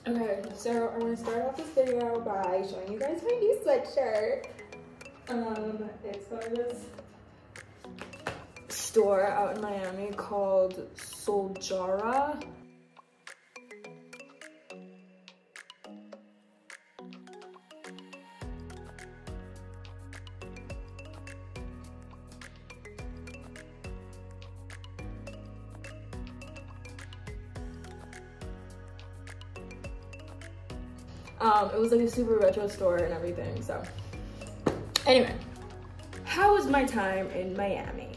Okay, so I want to start off this video by showing you guys my new sweatshirt. It's by this store out in Miami called Soljara. It was like a super retro store and everything, so. Anyway, how was my time in Miami?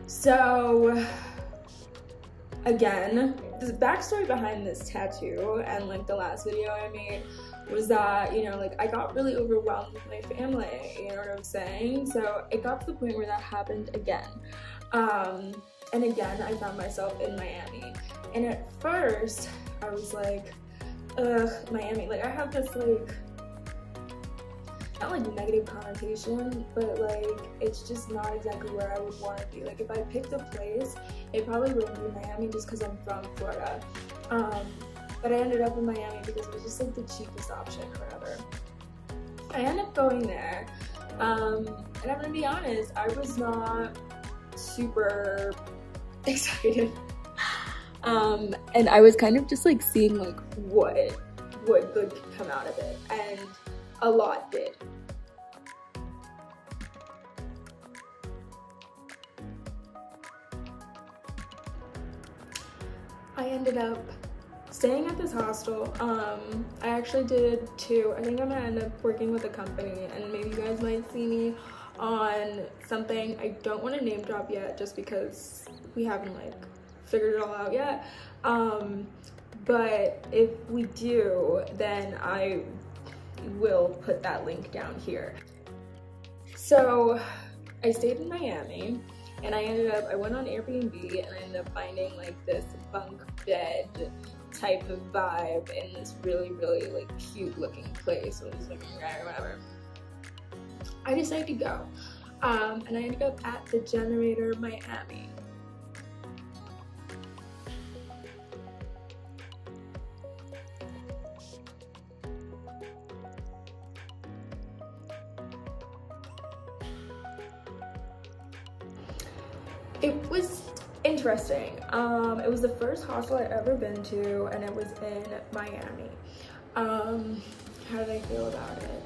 So, again, the backstory behind this tattoo and like the last video I made was that, you know, like I got really overwhelmed with my family, you know what I'm saying? So it got to the point where that happened again. And again, I found myself in Miami. And at first, I was like, ugh, Miami. Like I have this like, not like negative connotation, but like it's just not exactly where I would want to be. Like if I picked a place, it probably wouldn't be Miami just because I'm from Florida. But I ended up in Miami because it was just like the cheapest option or whatever. I ended up going there, and I'm gonna be honest, I was not super excited. And I was kind of just like seeing like what good could come out of it, and a lot did. I ended up staying at this hostel. I actually did two. I think I'm gonna end up working with a company, and maybe you guys might see me on something. I don't want to name drop yet just because we haven't like figured it all out yet. But if we do, then I will put that link down here. So I stayed in Miami, and I went on Airbnb, and I ended up finding like this bunk bed type of vibe in this really like cute looking place. So I was like, okay, whatever. I decided to go, and I ended up at the Generator Miami. It was interesting. It was the first hostel I'd ever been to, and it was in Miami. How did I feel about it?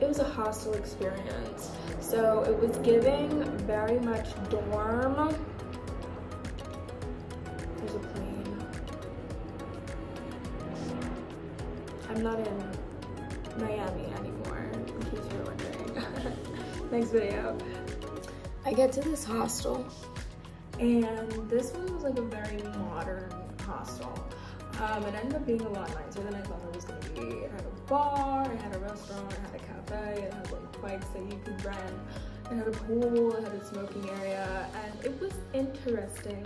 It was a hostel experience. So it was giving very much dorm. There's a plane. I'm not in Miami anymore, in case you're wondering. Next video. I get to this hostel, and this one was like a very modern hostel. It ended up being a lot nicer than I thought it was going to be. It had a bar, it had a restaurant, it had a cafe, it had like bikes that you could rent, it had a pool, it had a smoking area, and it was interesting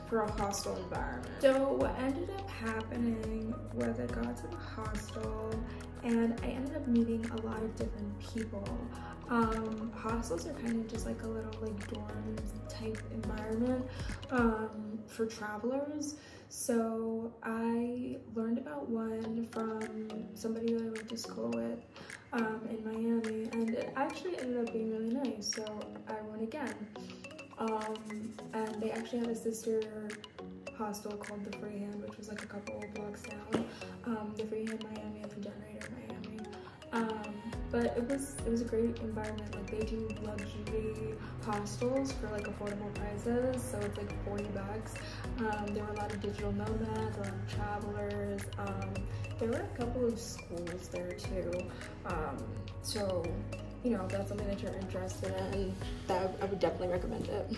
for a hostel environment. So what ended up happening was I got to the hostel, and I ended up meeting a lot of different people. Hostels are kind of just like a little like dorm type environment for travelers. So I learned about one from somebody that I went to school with in Miami, and it actually ended up being really nice, so I went again. And they actually had a sister hostel called the Freehand, which was like a couple of blocks down. The Freehand Miami and the Generator Miami. But it was a great environment. Like they do luxury hostels for like affordable prices, so it's like $40. There were a lot of digital nomads, a lot of travelers. There were a couple of schools there too. So, you know, if that's something that you're interested in, that I would definitely recommend it.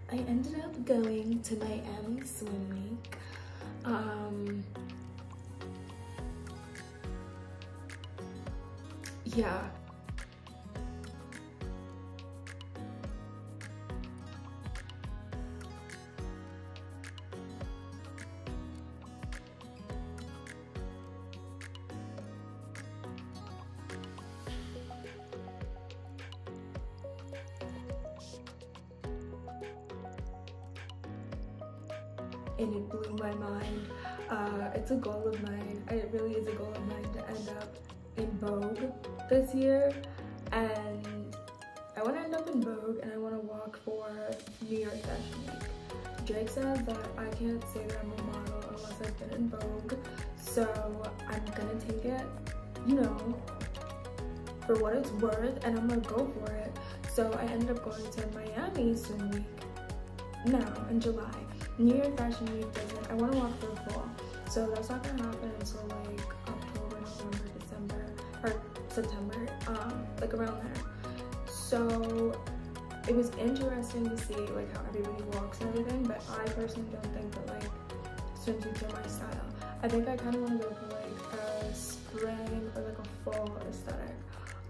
I ended up going to Miami Swim Week. Yeah. And it blew my mind. It's a goal of mine. It really is a goal of mine to end up in Vogue this year. And I want to end up in Vogue, and I want to walk for New York Fashion Week. Drake says that I can't say that I'm a model unless I've been in Vogue. So I'm gonna take it, you know, for what it's worth, and I'm gonna go for it. So I ended up going to Miami Swim Week now in July. New York Fashion Week doesn't, I want to walk for the fall, so that's not gonna happen until like October, November, December, or September, like around there. So it was interesting to see like how everybody walks and everything, but I personally don't think that like swimsuits are my style. I think I kind of want to go for like a spring or like a fall aesthetic,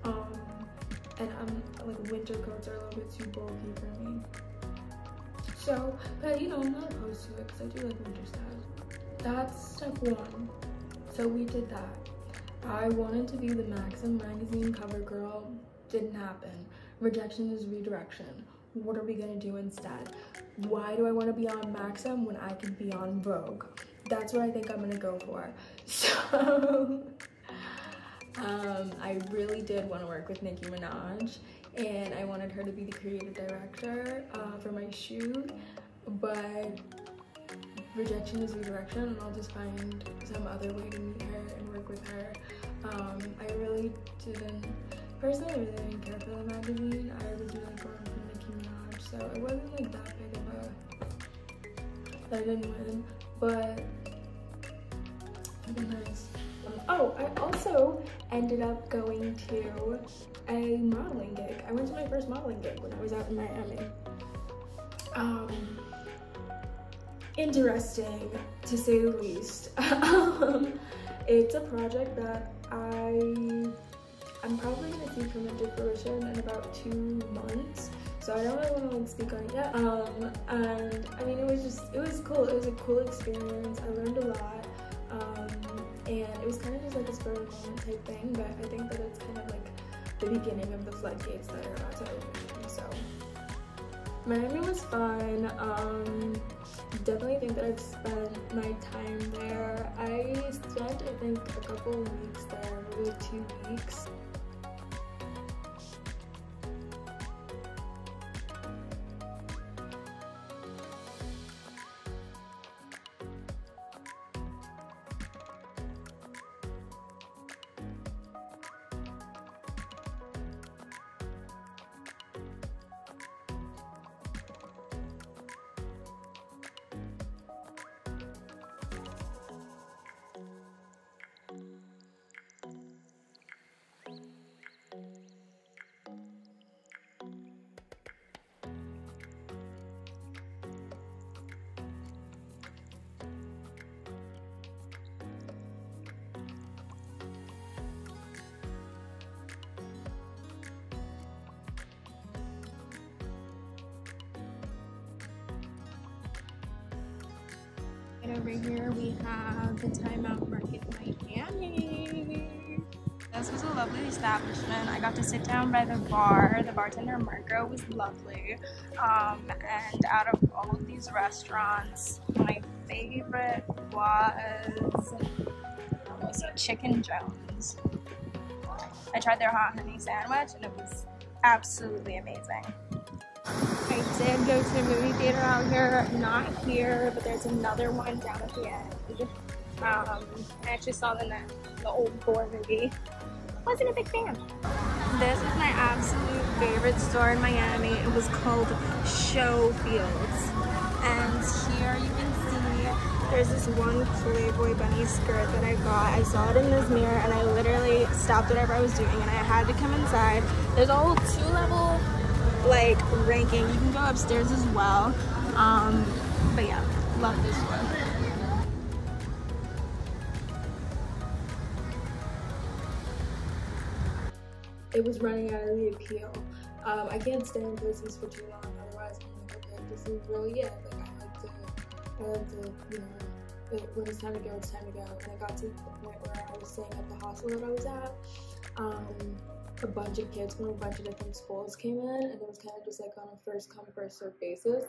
and like winter coats are a little bit too bulky for me. So, but you know, I'm not opposed to it because I do like winter styles. That's step one. So we did that. I wanted to be the Maxim magazine cover girl. Didn't happen. Rejection is redirection. What are we gonna do instead? Why do I want to be on Maxim when I could be on Vogue? That's what I think I'm gonna go for. So I really did want to work with Nicki Minaj, and I wanted her to be the creative director for my shoot, but rejection is redirection, and I'll just find some other way to meet her and work with her. I really personally really didn't care for the magazine. I was really going for Nicki Minaj, so it wasn't like that big of a, that I didn't win, but it'd be nice. Oh, I also ended up going to a modeling gig. I went to my first modeling gig when I was out in Miami. Interesting, to say the least. It's a project that I'm probably gonna see come into fruition in about 2 months. So I don't really want to like speak on it yet. And I mean, it was cool. It was a cool experience. I learned a lot. And it was kind of just like a spur of the moment type thing, but I think that it's kind of like the beginning of the floodgates that are about to open. So Miami was fun. Definitely think that I've spent my time there. I spent, I think, a couple of weeks there, maybe 2 weeks. And over here we have the Time Out Market Miami. This was a lovely establishment. I got to sit down by the bar. The bartender Marco was lovely. And out of all of these restaurants, my favorite was Chicken Jones. I tried their hot honey sandwich and it was absolutely amazing. I did go to the movie theater out here, not here, but there's another one down at the end. I actually saw the old Gore movie. Wasn't a big fan. This is my absolute favorite store in Miami. It was called Showfields. And here you can see there's this one Playboy bunny skirt that I got. I saw it in this mirror and I literally stopped whatever I was doing and I had to come inside. There's a whole 2-level like ranking. You can go upstairs as well. But yeah, love this one. It was running out of the appeal. I can't stay in places for too long, otherwise I'm like, okay, this is really it. Like I like to, you know, when it's time to go, it's time to go. And I got to the point where I was staying at the hostel that I was at. A bunch of kids from a bunch of different schools came in, and it was kind of just like on a first come first serve basis.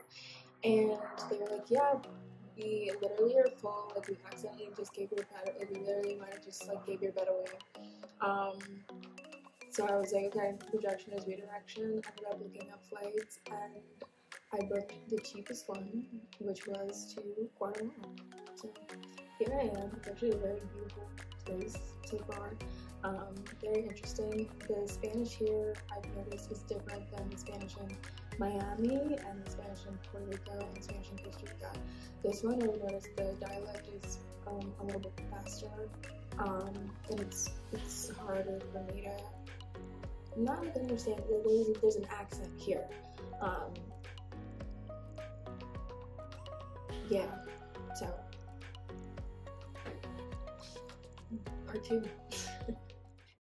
And they were like, yeah, we literally are full. Like we accidentally just gave your bed. Like we literally might have just like gave your bed away. So I was like, okay, rejection is redirection. I ended up looking up flights, and I booked the cheapest one, which was to Guatemala. So here I am. It's actually a very beautiful place so far. Very interesting. The Spanish here, I've noticed, is different than the Spanish in Miami and the Spanish in Puerto Rico and Spanish in Costa Rica. This one, I would notice the dialect is a little bit faster, and it's harder for me to not understand. There's an accent here. Yeah, so part 2.